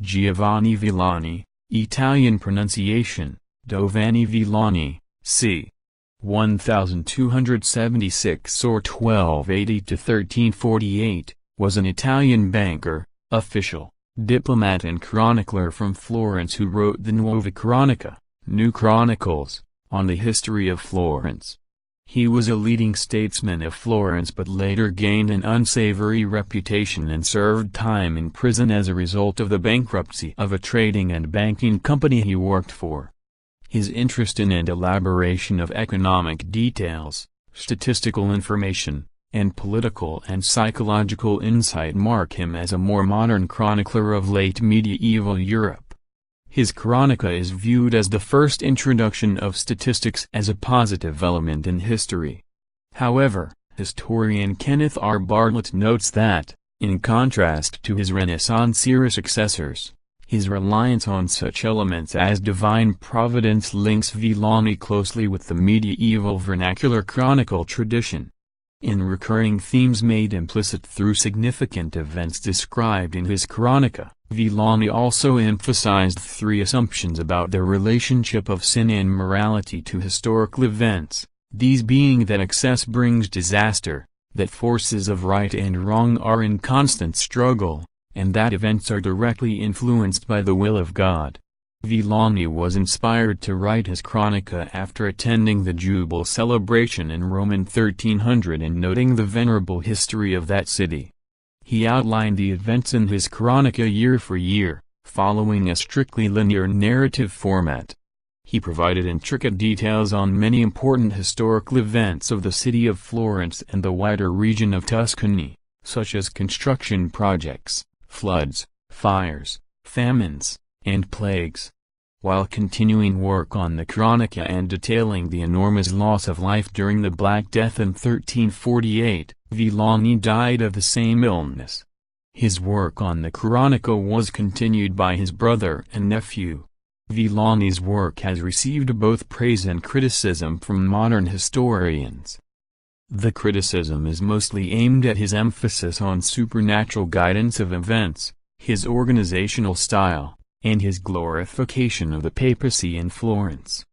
Giovanni Villani, Italian pronunciation, Giovanni Villani, c. 1276 or 1280 to 1348, was an Italian banker, official, diplomat and chronicler from Florence who wrote the Nuova Cronica, New Chronicles, on the history of Florence. He was a leading statesman of Florence but later gained an unsavory reputation and served time in prison as a result of the bankruptcy of a trading and banking company he worked for. His interest in and elaboration of economic details, statistical information, and political and psychological insight mark him as a more modern chronicler of late medieval Europe. His Chronica is viewed as the first introduction of statistics as a positive element in history. However, historian Kenneth R. Bartlett notes that, in contrast to his Renaissance-era successors, his reliance on such elements as divine providence links Villani closely with the medieval vernacular chronicle tradition. In recurring themes made implicit through significant events described in his Chronica, Villani also emphasized three assumptions about the relationship of sin and morality to historical events, these being that excess brings disaster, that forces of right and wrong are in constant struggle, and that events are directly influenced by the will of God. Villani was inspired to write his Chronica after attending the Jubile celebration in Rome in 1300 and noting the venerable history of that city. He outlined the events in his Chronica year for year, following a strictly linear narrative format. He provided intricate details on many important historical events of the city of Florence and the wider region of Tuscany, such as construction projects, floods, fires, famines, and plagues. While continuing work on the Chronica and detailing the enormous loss of life during the Black Death in 1348, Villani died of the same illness. His work on the Chronica was continued by his brother and nephew. Villani's work has received both praise and criticism from modern historians. The criticism is mostly aimed at his emphasis on supernatural guidance of events, his organizational style, and his glorification of the papacy in Florence.